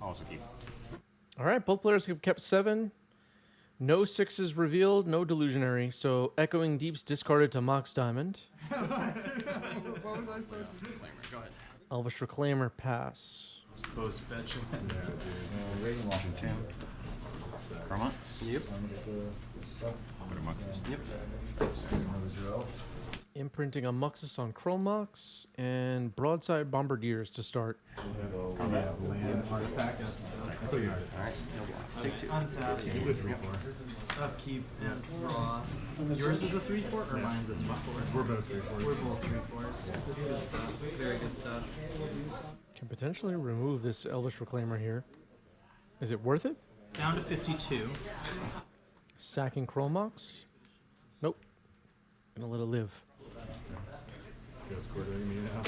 Also keep. All right, both players have kept 7. No 6s revealed, no delusionary. So Echoing Deeps discarded to Mox Diamond. What was I supposed to do? Go ahead. Elvish Reclaimer pass. Post fetch. Rating Washington 10. Chromox? Yep. Put a Muxus. Yep. Imprinting a Muxus on Chromox and Broadside Bombardiers to start. Land artifact. Alright, no blocks. Take 2. Untap. It's a 3/4. Upkeep and draw. Yours is a 3/4 or mine's a 3/4? We're both 3/4s. We're both 3/4s. Good stuff. Very good stuff. Can potentially remove this Elvish Reclaimer here. Is it worth it? Down to 52. Sacking Chromox? Nope. Gonna let it live. Goes quartering me now.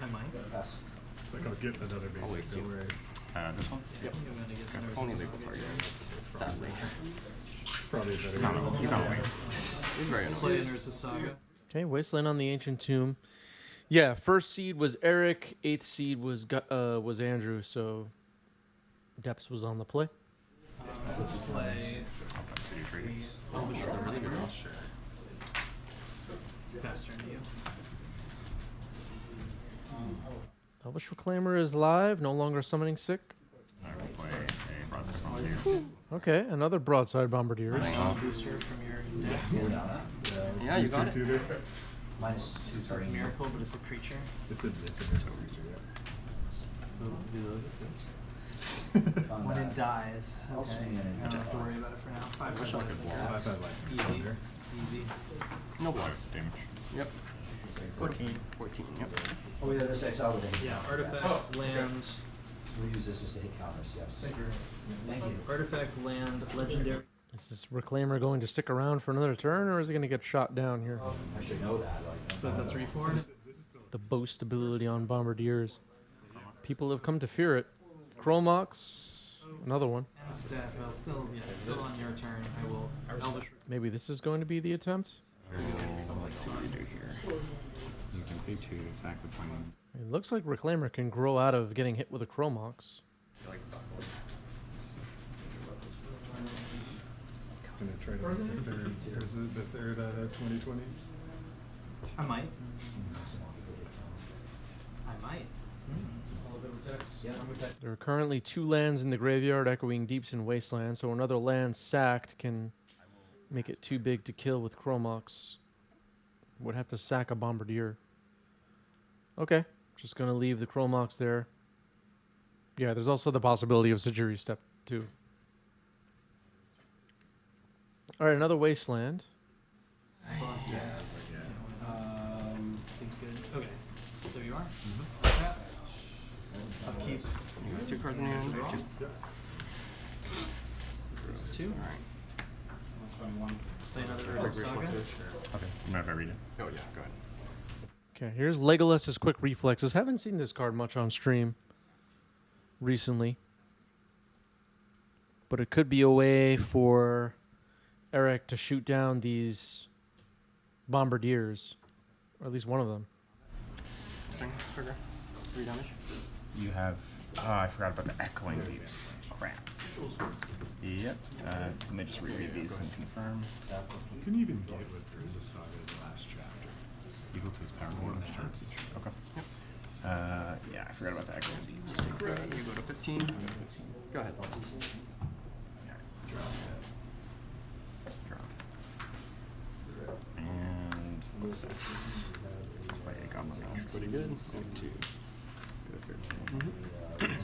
I might. It's like I'll get another basic. waste Don't you. worry. This one? I think I'm gonna get Okay. nervous. Only legal target. Sadly. Probably a better. He's not way. He's very annoying. Play Nurse's Saga. Okay, Wasteland on the Ancient Tomb. Yeah, first seed was Eric, 8th seed was Andrew, so Depths was on the play. Play City Trader. Elvish That's a really good Reclaimer. roll. Pass turn to you. Elvish Reclaimer is live, no longer summoning sick. I will play a Broadside Bombardier. Okay, another Broadside Bombardier. Booster from your deck. Yeah, you got it. Tutor. So it's a miracle, but it's a creature. It's a miracle creature, yeah. So do those exist? When it dies. Okay. I don't have to worry about it for now. 5 wish I could blow. 5/5 life. Easy. Easy. No blocks. Damage. Yep. 14. Yep. Oh yeah, there's X out with it. Yeah, artifact, land, We use this as a hit counters, yes. Thank you. artifact, land, legendary. Is this Reclaimer going to stick around for another turn, or is it going to get shot down here? I should know that. Like, So it's a 3/4. The boast ability on Bombardiers. People have come to fear it. Chromox, another one. And stat, well, still on your turn. I will Elvish. Maybe this is going to be the attempt. Let's see what you do here. You can pay 2, sack the 20. It looks like Reclaimer can grow out of getting hit with a Chromox. Gonna try to make the third 2020. I might. I might. There are currently 2 lands in the graveyard, Echoing Deeps and Wasteland, so another land sacked can make it too big to kill with Chromox. Would have to sack a Bombardier. Okay, just going to leave the Chromox there. Yeah, there's also the possibility of Sajiri Step 2. Alright, another Wasteland. Seems good. Okay. There you are. Tap. Upkeep. You got 2 cards in hand. 2. 2. Alright. Play another Quick Nurse's Saga. reflexes. Okay. You mind if I read it? Oh, yeah. Go ahead. Okay, here's Legolas's Quick Reflexes. Haven't seen this card much on stream recently. But it could be a way for Eric to shoot down these Bombardiers. Or at least one of them. Swing, trigger. 3 damage. You have. Oh, I forgot about the Echoing Deeps. Crap. Yep. Let me just reread these and confirm. You can even get with Urza Saga's last chapter. Equal to its power. Perhaps. Okay. Yep. Yeah, I forgot about the Echoing Deeps. Take that. You go to 15. Go ahead. Draw. And what's that? Play a Goblin. That's pretty good. Go to 13.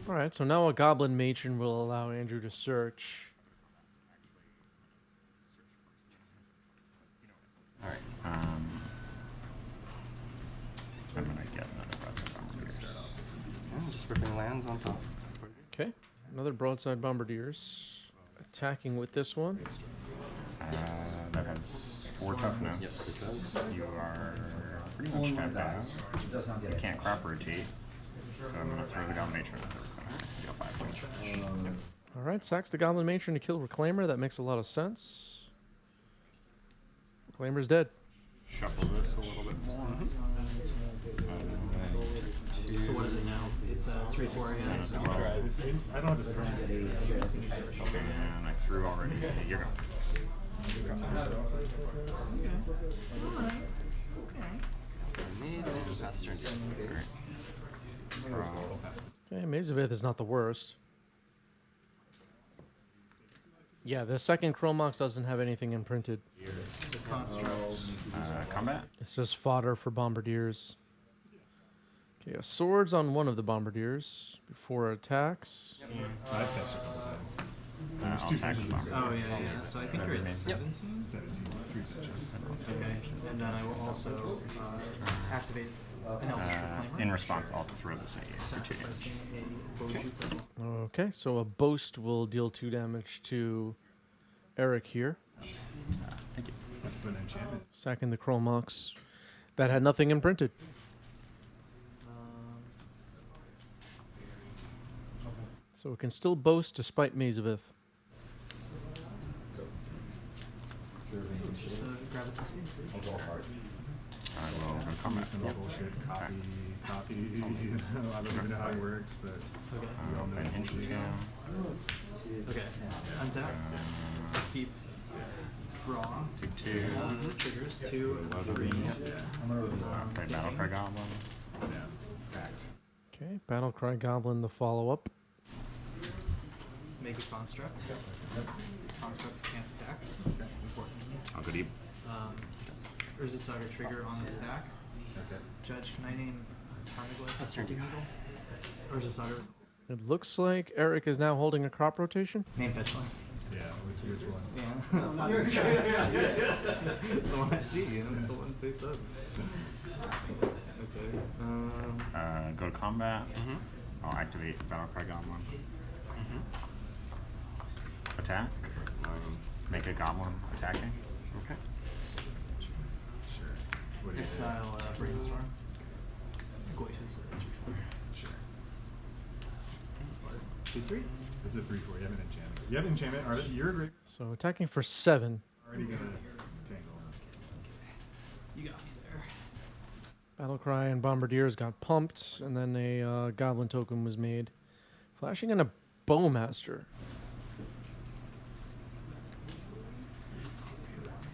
Alright, so now a Goblin Matron will allow Andrew to search. Alright. I'm gonna get another Broadside Bombardier. Start off. Just ripping lands on top. Okay, another Broadside Bombardiers. Attacking with this one. That has 4 toughness. Yes, it does. You are pretty much Only one half down. dies. It does not get You it. can't crop rotate. So I'm gonna throw the Goblin Matron at the corner. Deal 5 damage. Alright, sacks the Goblin Matron to kill Reclaimer. That makes a lot of sense. Reclaimer's dead. Shuffle this a little bit more. So what is it now? it's a 3/4 again. I don't have to start. And I threw already. You're going. Amazing. Pass turn. Okay, Maze of Ith is not the worst. Yeah, the second Chromox doesn't have anything imprinted. The constructs. Combat. It's just fodder for bombardiers. Okay, swords on one of the bombardiers before attacks. I've fetched a couple times. I'll attack the bomber. Oh, yeah. So I think you're at 17? 17, 3 fetches. Okay. And then I will also activate an Elvish Reclaimer. In response, I'll throw this at you for 2 damage. Sacrificing a Boju Purple. Okay, so a boast will deal 2 damage to Eric here. Thank you. That's an enchantment. Sacking the Chromox that had nothing imprinted. So it can still boast despite Maze of Ith. It's just a grab it this means. I will go combat. Some bullshit. Copy. I don't even know how it works, but Okay. we all know An bullshit. Ancient Tale. Okay. Untap. Keep. Draw. 2/2. Triggers. 2, 3. Play Battlecry Goblin. Yeah. Fact. Okay, Battlecry Goblin, the follow-up. Make a construct. This construct can't attack. Importantly. I'll go deep. Urza Saga trigger on the stack. Okay. Judge, can I name Tarmogoyf? That's turn 2. Urza Saga. It looks like Eric is now holding a crop rotation. Name fetch one. Yeah, which one? Yeah. It's the one I see, it's the one face up. Okay. Go to combat. I'll activate Battlecry Goblin. Attack. Make a Goblin attacking. Okay. Sure. What do you do? Exile Brainstorm. Goyf is 3/4. Sure. 2/3. It's a 3/4. You have an enchantment. You have an enchantment. You're a great. So attacking for 7. Already gonna tangle. You got me there. Battlecry and Bombardiers got pumped, and then a Goblin token was made. Flashing in a Bowmaster.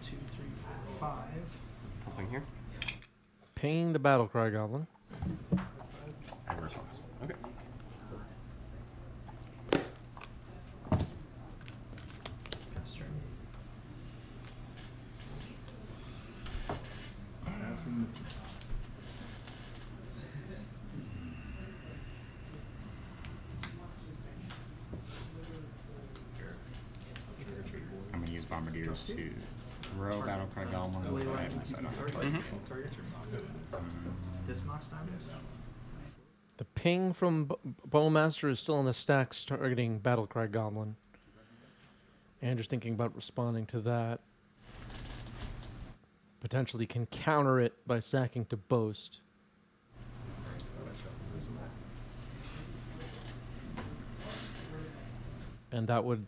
2, 3, 4, 5. Pumping here. Paying the Battlecry Goblin. I have a response. Okay. Pass turn. Passing the. I'm going to use Bombardiers to throw Battlecry Goblin. Oh, wait, but I wait, haven't decided on target. target. Target your mouse. This Mox Diamond? The ping from Bowmaster is still in the stacks targeting Battlecry Goblin. Andrew's thinking about responding to that. Potentially can counter it by sacking to Boast. And that would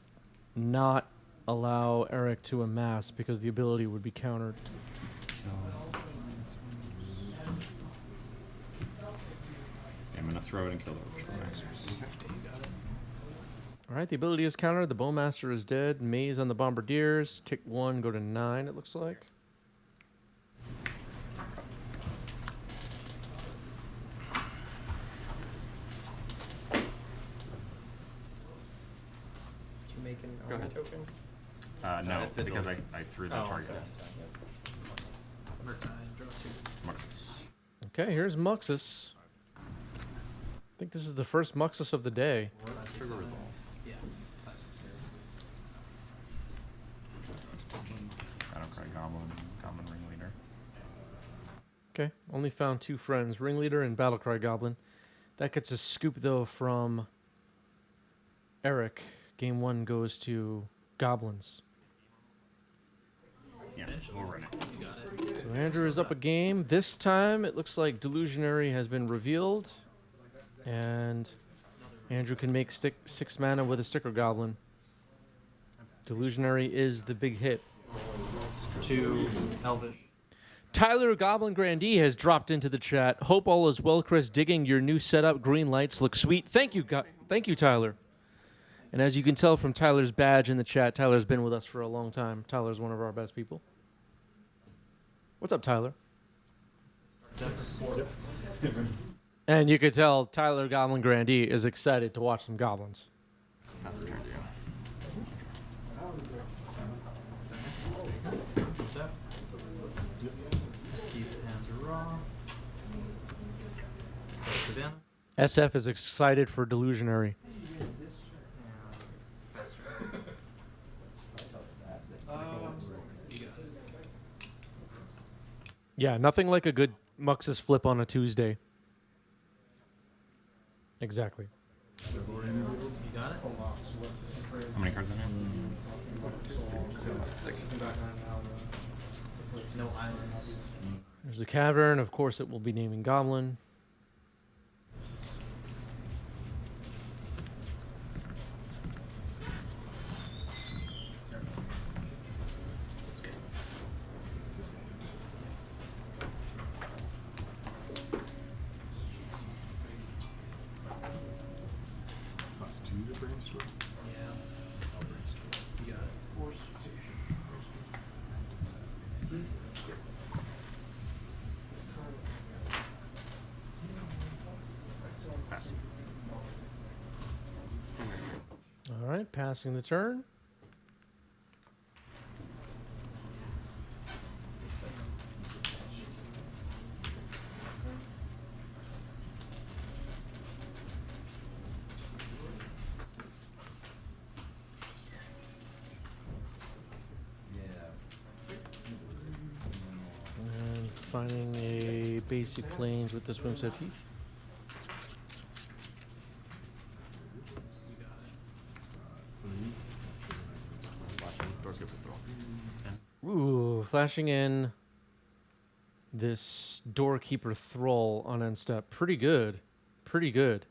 not allow Eric to amass because the ability would be countered. I'm going to throw it and kill the Orchestral Masters. Alright, the ability is countered. The Bowmaster is dead. Maze on the Bombardiers. Tick 1, go to 9, it looks like. Go ahead. No, Fizzles. because I threw that target. Murktide, draw 2. Muxus. Okay, here's Muxus. I think this is the first Muxus of the day. Trigger resolves. Yeah. 5, 6, 7. Battlecry Goblin, Goblin Ringleader. Okay, only found 2 friends, Ringleader and Battlecry Goblin. That gets a scoop, though, from Eric. Game 1 goes to Goblins. Yeah, we'll run it. You got it. So Andrew is up a game. This time, it looks like Delusionary has been revealed. And Andrew can make 6 mana with a Sticker Goblin. Delusionary is the big hit. 2 Elvish. Tyler Goblin Grandee has dropped into the chat. Hope all is well, Chris. Digging your new setup. Green lights look sweet. Thank you, thank you, Tyler. And as you can tell from Tyler's badge in the chat, Tyler's been with us for a long time. Tyler's one of our best people. What's up, Tyler? And you could tell Tyler Goblin Grandee is excited to watch some goblins. That's the turn to you. Keep hands are raw. Sit down. SF is excited for Delusionary. Yeah, nothing like a good Muxus flip on a Tuesday. Exactly. You got it? How many cards in here? 6. No islands. There's the cavern. Of course, it will be naming Goblin. +2 to brainstorm. Yeah. I'll brainstorm. You got it. Let's see. Pass. All right, passing the turn. And finding a basic plains with this Swimset Heath. Ooh, flashing in this Doorkeeper Thrall on end step. Pretty good. Pretty good.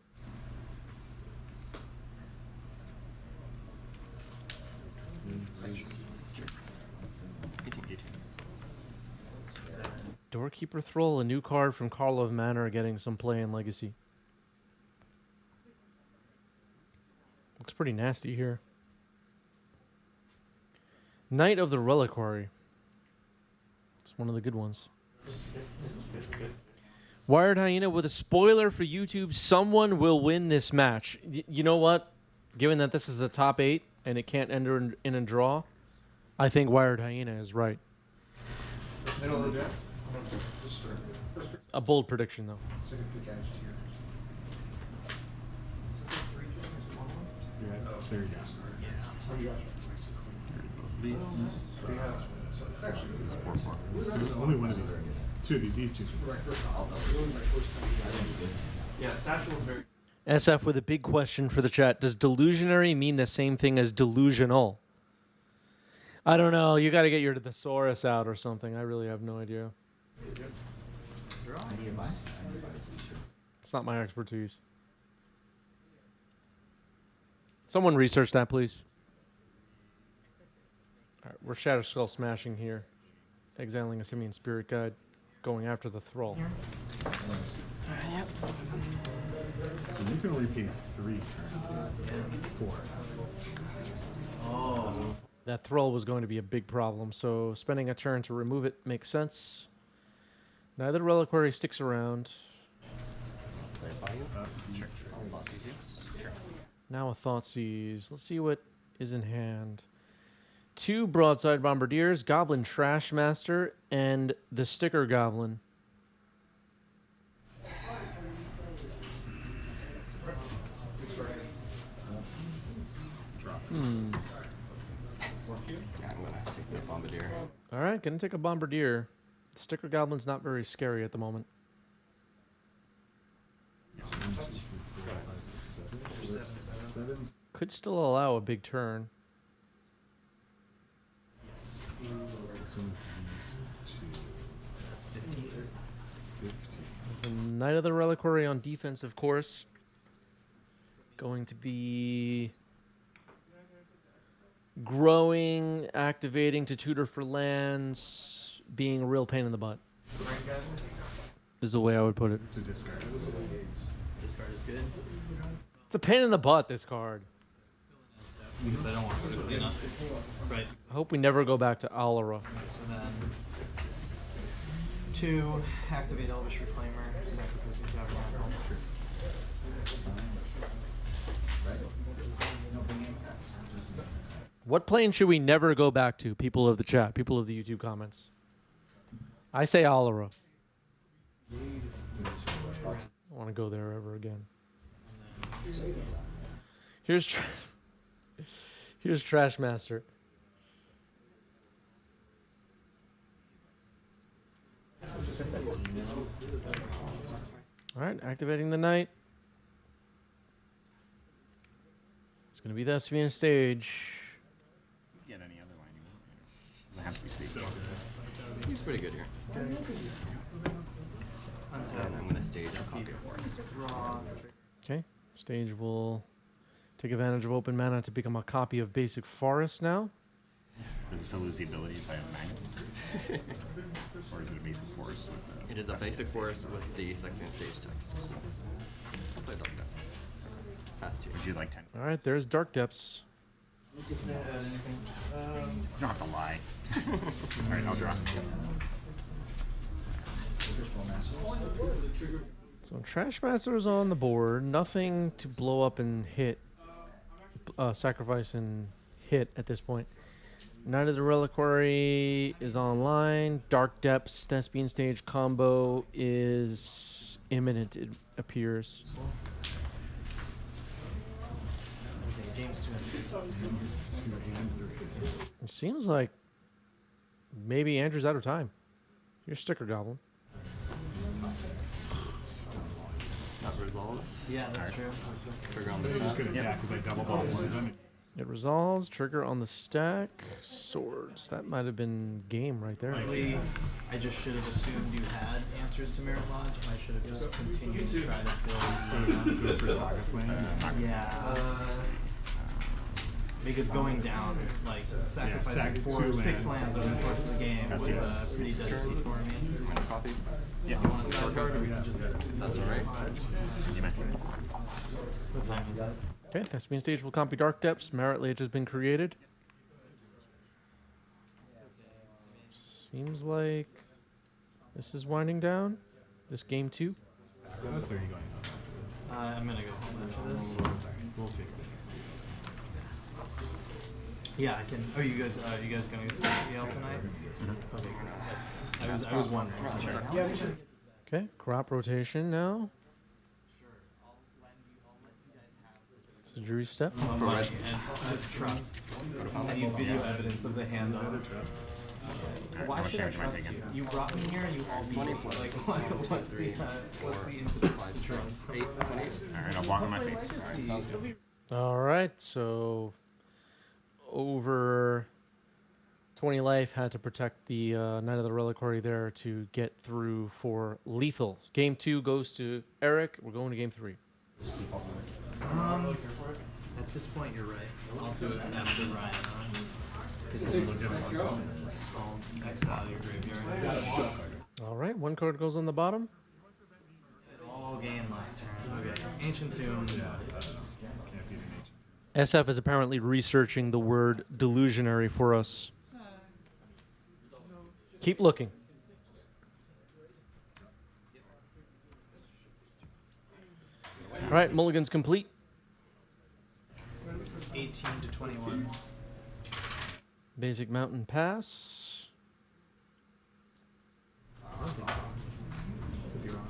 Doorkeeper Thrall, a new card from Karlov Manor, getting some play in Legacy. Looks pretty nasty here. Knight of the Reliquary. It's one of the good ones. Wired Hyena with a spoiler for YouTube. Someone will win this match. You know what? Given that this is a top 8 and it can't enter in a draw, I think Wired Hyena is right. A bold prediction, though. There you go. There's only one of these. Two of these two. Yeah, Satchel is very. SF with a big question for the chat. Does delusionary mean the same thing as delusional? I don't know. You got to get your thesaurus out or something. I really have no idea. It's not my expertise. Someone research that, please. All right, we're Shatter Skull smashing here. Exiling a Simian Spirit Guide. Going after the Thrall. Yep. So you can only pay 3 turns. 4. Oh. That Thrall was going to be a big problem, so spending a turn to remove it makes sense. Neither Reliquary sticks around. Now a Thoughtseize. Let's see what is in hand. 2 Broadside Bombardiers, Goblin Trashmaster, and the Sticker Goblin. Yeah, I'm gonna take the Bombardier. All right, gonna take a Bombardier. The Sticker Goblin's not very scary at the moment. 7. Could still allow a big turn. So these 2. That's 15. There's the Knight of the Reliquary on defense, of course. Going to be growing, activating to tutor for lands, being a real pain in the butt. This is the way I would put it. To discard. This card is good. It's a pain in the butt, this card. Because I don't want to go to clean up. Right. I hope we never go back to Alara. So then, 2, activate Elvish Reclaimer, sacrificing Tabernacle. What plane should we never go back to, people of the chat, people of the YouTube comments? I say Alara. I don't want to go there ever again. Here's Trash Master. All right, activating the knight. It's going to be the Thespian stage. Get any other line you want. Doesn't have to be stage. He's pretty good here. And I'm going to stage a copy of Forest. Okay, stage will take advantage of open mana to become a copy of basic forest now. Does it still lose the ability if I have magnets? Or is it a basic forest with the... It is a basic forest with the Sexian stage text. I'll play Dark Depths. Pass 2. Would you like 10? All right, there's Dark Depths. You don't have to lie. Alright, I'll draw. So Trash Master is on the board. Nothing to blow up and hit, sacrifice and hit at this point. Knight of the Reliquary is online. Dark Depths, Thespian Stage combo is imminent, it appears. It seems like maybe Andrew's out of time. You're Sticker Goblin. That resolves. Yeah, that's true. Trigger on the I'm just stack. going to attack because I double ball one of them. It resolves. Trigger on the stack. Swords. That might have been game right there. Really, I just should have assumed you had answers to Merit Lodge. I should have just continued to try to build Go for Saga Plane. Yeah. Because going down, like, sacrificing sack 6 2 lands over the course of the game was pretty dicey for me. Copy. Yeah. You want a sideboard, or we can just... That's alright. What time is it? Okay, Thespian Stage will copy Dark Depths. Merit Lodge has been created. Seems like this is winding down. This game 2. Or are you going home? I'm gonna go home after this. We'll take it. Yeah, I can. Oh, you guys gonna go see EL tonight? Okay, that's I was wondering. Okay, crop rotation now. It's a Drury step. And just trust. I need video evidence of the hand on it. Why should I trust you? You brought me here and you all 20 plus. like what's the impetus to trust? 8, 28. Alright, I'll block on my face. Alright, sounds good. All right, so over 20 life had to protect the Knight of the Reliquary there to get through for lethal. Game 2 goes to Eric. We're going to game 3. At this point, you're right. I'll do it after Ryan. I'll exile your graveyard. All right, 1 card goes on the bottom. All game last turn. Okay. Ancient Tomb. SF is apparently researching the word delusionary for us. Keep looking. All right, mulligan's complete. 18 to 21. Basic Mountain Pass. Could be wrong.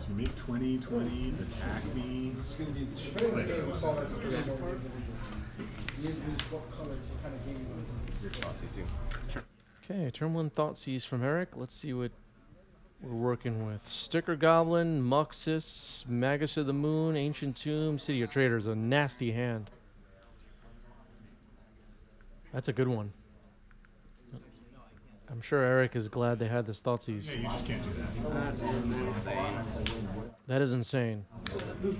You make 20, 20, attack me. Your thoughts, too. Sure. Okay, turn 1 Thoughtseize from Eric. Let's see what we're working with. Sticker Goblin, Muxus, Magus of the Moon, Ancient Tomb, City of Traders. A nasty hand. That's a good one. I'm sure Eric is glad they had this Thoughtseize. Yeah, you just can't do that. That is insane. That is insane. So dumb.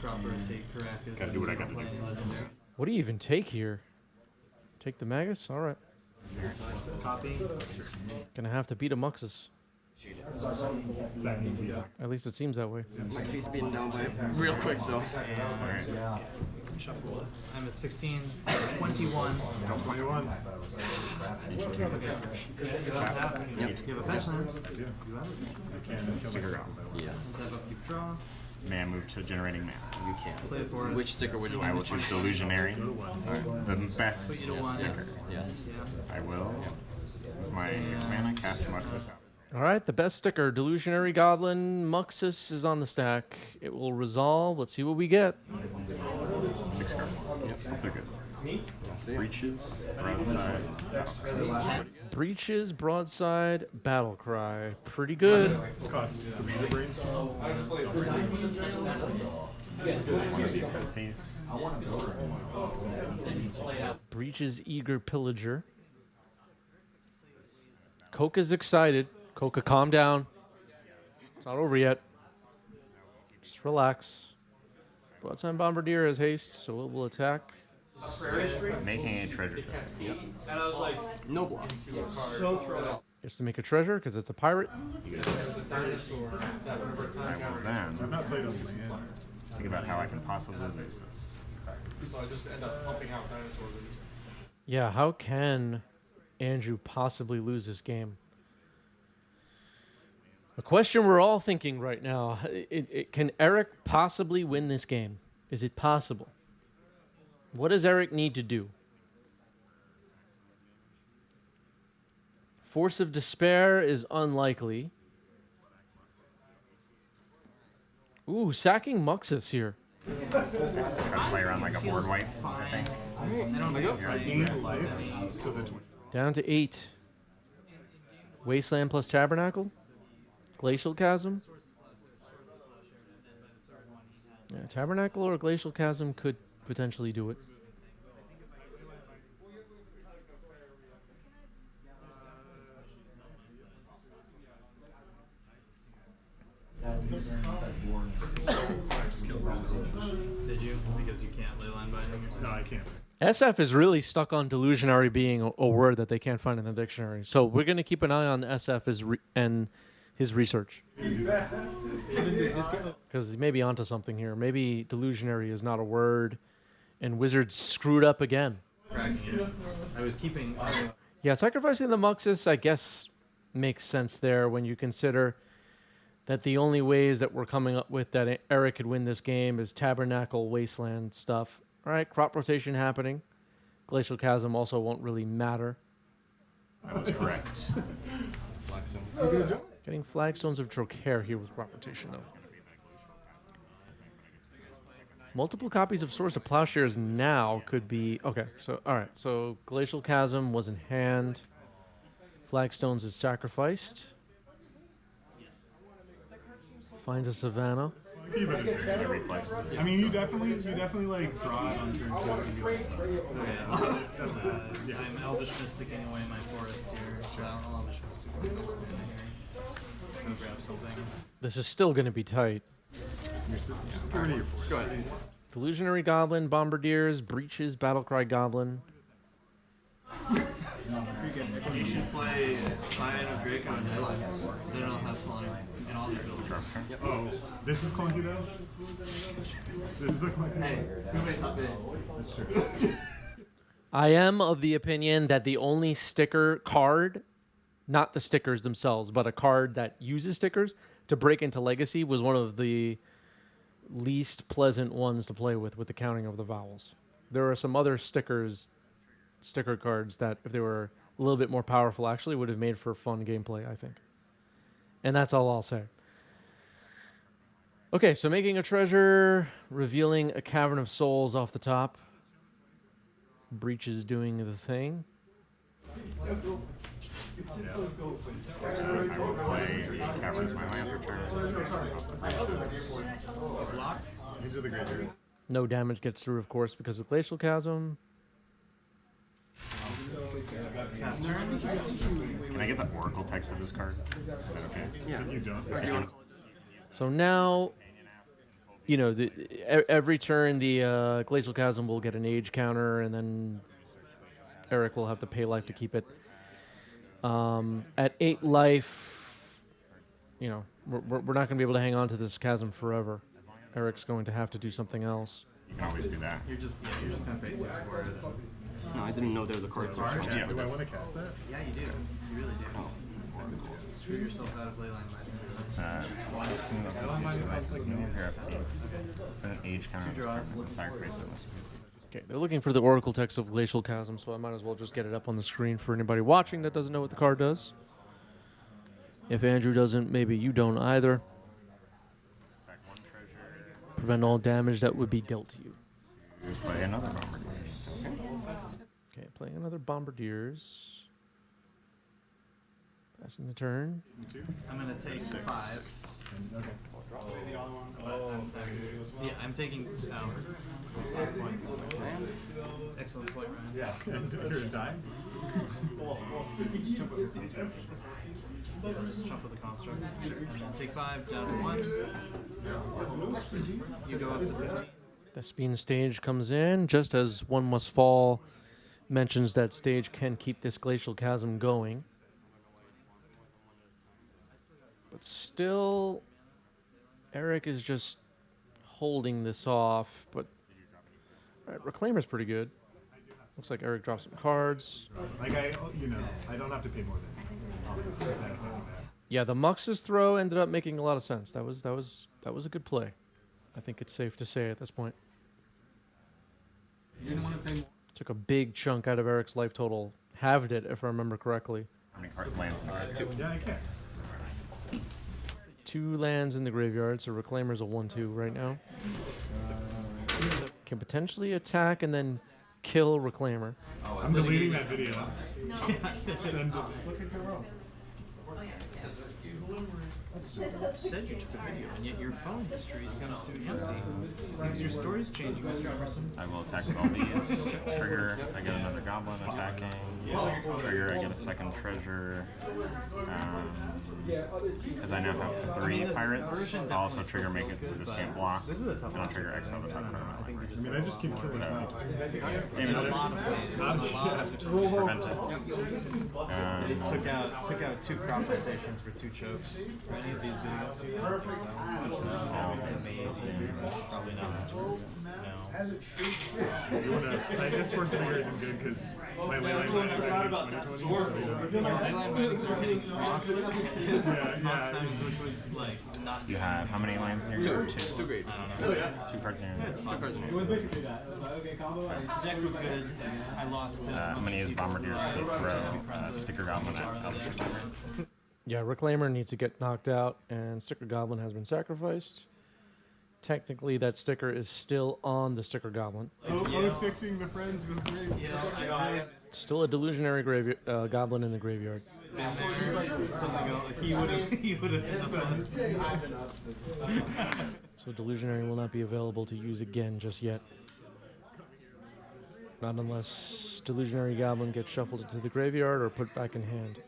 Crop rotate Caracas. Gotta do what I gotta do. What do you even take here? Take the Magus? Alright. Copy. Gonna have to beat a Muxus. At least it seems that way. My feet's beaten down by real quick, so. Shuffle. I'm at 16, 21. 21. Yep. You have a fetch land. Sticker out. Yes. Step up, keep draw. Man, move to generating mana. You can. Play it for us. Which sticker would you I want? will choose Delusionary. The best Put you to one. sticker. Yes. I will. With my 6 mana, cast Muxus. Alright, the best sticker. Delusionary Goblin. Muxus is on the stack. It will resolve. Let's see what we get. 6 cards. Yep. Hope they're good. See ya. Breaches, Broadside, Battlecry. Breaches, Broadside, Battlecry. Pretty good. Cost 3 to brainstorm. One of these has haste. Breaches, Eager Pillager. Coca's excited. Coca, calm down. It's not over yet. Just relax. Broadside Bombardier has haste, so it will attack. Making a treasure. Yep. No blocks. Gets to make a treasure because it's a pirate. I will then I'm not played on land. think about how I can possibly lose this. So I just end up pumping out dinosaurs. Yeah, how can Andrew possibly lose this game? A question we're all thinking right now. Can Eric possibly win this game? Is it possible? What does Eric need to do? Force of Despair is unlikely. Ooh, sacking Muxus here. Try to play around like a board wipe, I think. So the Down to 8. Wasteland plus Tabernacle. Glacial Chasm. Yeah, Tabernacle or Glacial Chasm could potentially do it. Did you? Because you can't ley line binding yourself? No, I can't. SF is really stuck on delusionary being a word that they can't find in the dictionary. So we're going to keep an eye on SF and his research. Because he may be onto something here. Maybe delusionary is not a word, and Wizards screwed up again. I was keeping. Yeah, sacrificing the Muxus, I guess, makes sense there when you consider that the only ways that we're coming up with that Eric could win this game is Tabernacle, Wasteland stuff. All right, crop rotation happening. Glacial Chasm also won't really matter. That was correct. Getting Flagstones of Trocaire here with crop rotation, though. Multiple copies of Swords of Plowshares now could be... Okay, so, all right. So, Glacial Chasm was in hand. Flagstones is sacrificed. Finds a Savannah. I mean, you definitely like draw it on turn 2. And be like, I'm Elvish Mysticing away my forest here. So I'll Elvish Mystic. Go grab something. This is still going to be tight. just get rid of your force. Go ahead. Delusionary Goblin, Bombardiers, Breaches, Battlecry Goblin. You should play Scion of Drake on Deadlines. Then it'll have fun in all these buildings. Oh, this is clunky though? This is the clunky. Hey, who made that bid? That's true. I am of the opinion that the only sticker card, not the stickers themselves, but a card that uses stickers to break into Legacy was one of the least pleasant ones to play with the counting of the vowels. There are some other sticker cards that, if they were a little bit more powerful, actually would have made for fun gameplay, I think. And that's all I'll say. Okay, so making a treasure, revealing a Cavern of Souls off the top. Breaches doing the thing. I will play the Caverns my land for turn. Block. These are the graveyard. No damage gets through, of course, because of Glacial Chasm. Can I get the Oracle text of this card? Is that okay? Yeah. You don't. If you want to So now, you know, every turn the Glacial Chasm will get an age counter, and then Eric will have to pay life to keep it. At 8 life, you know, we're not going to be able to hang on to this chasm forever. Eric's going to have to do something else. You can always do that. You're just gonna pay 2 for it. No, I didn't know there was a card search function Yeah. for Do I this. want to cast that? Yeah, you do. You really do. Oh. Screw yourself out of Leyline Might. Put an age counter on this card and sacrifice it. Okay, they're looking for the Oracle text of Glacial Chasm, so I might as well just get it up on the screen for anybody watching that doesn't know what the card does. If Andrew doesn't, maybe you don't either. Sack 1 treasure. Prevent all damage that would be dealt to you. Play another Bombardiers. Okay, playing another Bombardiers. Passing the turn. I'm gonna take 5. Okay. Yeah, I'm taking. Excellent point, Ryan. Yeah. You're gonna die? Just jump with the construct. And then take 5 down to 1. You go up to 15. The Spin stage comes in, just as One Must Fall mentions that stage can keep this Glacial Chasm going. But still, Eric is just holding this off. But Reclaimer's pretty good. Looks like Eric drops some cards. Like I don't have to pay more than. Yeah, the Mux's throw ended up making a lot of sense. That was a good play. I think it's safe to say at this point. You didn't want to pay more. Took a big chunk out of Eric's life total. Halved it, if I remember correctly. How many cards lands in the graveyard? Yeah, I can. 2 lands in the graveyard, so Reclaimer's a 1/2 right now. Can potentially attack and then kill Reclaimer. I'm deleting that video. Send it. Said you took a video, and yet your phone history seems to be empty. Seems your story's changing, Mr. Emerson. I will attack with all these. Trigger, I get another goblin attacking. Trigger, I get a second treasure. Because I now have 3 pirates, I'll also trigger make it so this can't block. And I'll trigger exile the top card of my library. I mean, I just keep killing So, In a lot of ways. prevent it. They just took out 2 crop plantations for 2 chokes. Are any of these good against you? So, probably not. No. I guess Force of Fingers isn't good because my Leyline might have about that sword. Leyline Bindings are hitting cross. Yeah. You have how many lands in your graveyard? 2. 2 great. 2 cards in your It's graveyard. fun. It was basically that. Deck was good. I lost to. I'm going to use Bombardiers to throw Sticker Goblin at Abzan. Yeah, Reclaimer needs to get knocked out, and Sticker Goblin has been sacrificed. Technically, that sticker is still on the Sticker Goblin. Sixing the friends was great. Yeah, Still a delusionary goblin in the graveyard. he would have been the So delusionary will not be available to use again just yet. Not unless delusionary goblin gets shuffled into the graveyard or put back in hand.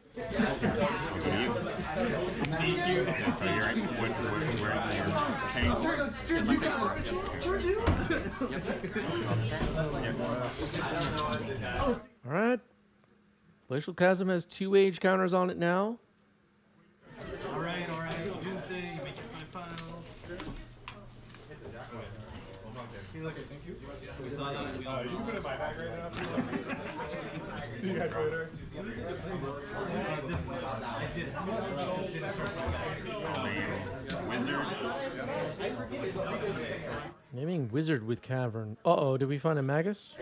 DQ. Okay, so you're right. Where All right. Glacial Chasm has 2 age counters on it now. All right. Doomsday, you make your final. We saw that. You can put a buyback right now. See you guys later. Wizard. Naming Wizard with Cavern. Uh-oh, did we find a Magus?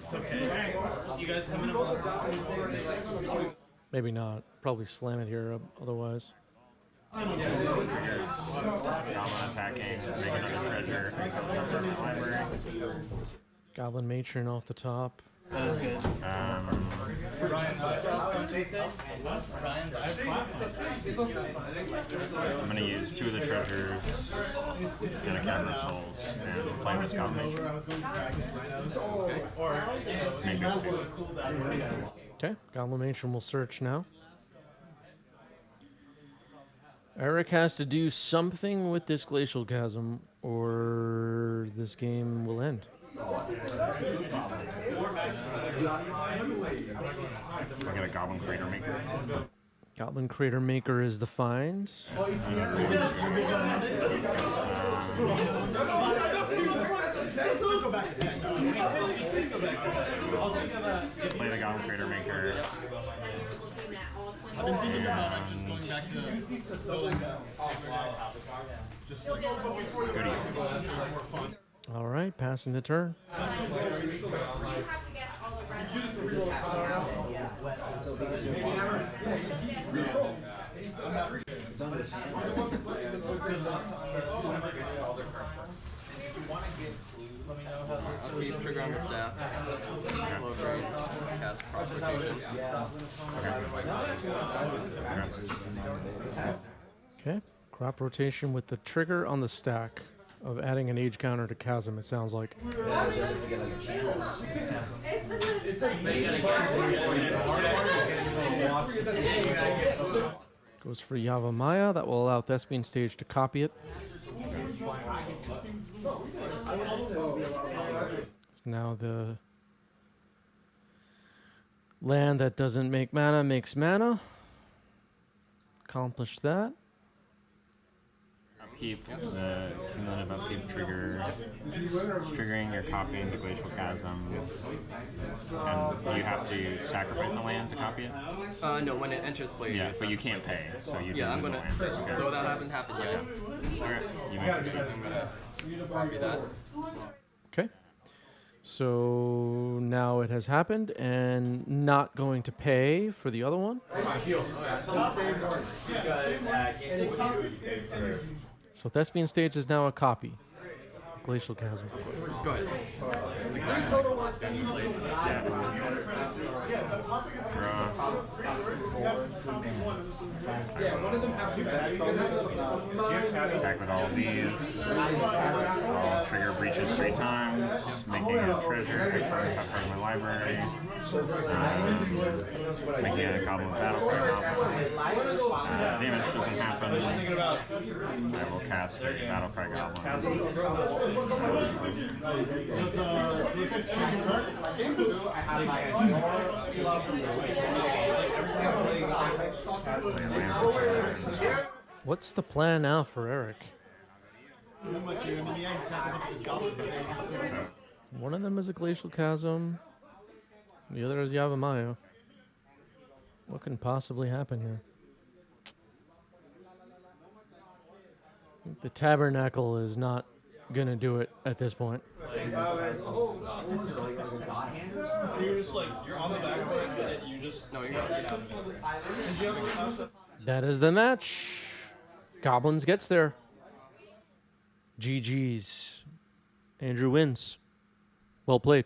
It's okay. You guys coming up? Maybe not. Probably slam it here otherwise. Goblin attacking. Make another treasure. Library. Goblin Matron off the top. That was good. I'm going to use 2 of the treasures and a Cavern of Souls and play this combination. Let's make this 2. Okay, Goblin Matron will search now. Eric has to do something with this Glacial Chasm, or this game will end. Look at a Goblin Crater Maker. Goblin Crater Maker is the find. Play the Goblin Crater Maker. I've been thinking about just going back to building just like Goodie. more fun. All right, passing the turn. I'll keep trigger on the staff. Low grade. Cast cross rotation. Okay, crop rotation with the trigger on the stack of adding an age counter to Chasm, it sounds like. Goes for Yavimaya. That will allow Thespian Stage to copy it. So now the land that doesn't make mana makes mana. Accomplish that. Upkeep, the cumulative upkeep trigger, triggering your copying the Glacial Chasm, and you have to sacrifice a land to copy it? No, when it enters play. Yeah, but you can't pay, so you Yeah, I'm lose a gonna. land. Okay. So that hasn't happened yet. Alright, you may proceed. I'm gonna copy that. Okay. So now it has happened and not going to pay for the other one. So Thespian Stage is now a copy. Glacial Chasm. Go ahead. This is exactly like the last guy you played. Draw. Attack with all of these. I'll trigger breaches 3 times, making a treasure, exiling top card of my library. Making a Goblin Battle Cry Goblin. Damage doesn't happen. I will cast a Battle Cry Goblin. What's the plan now for Eric? One of them is a Glacial Chasm. The other is Yavimaya. What can possibly happen here? I think the Tabernacle is not gonna do it at this point. You're just like, you're on the back foot and you just. No, you're not. That is the match. Goblins gets there. GG's. Andrew wins. Well played.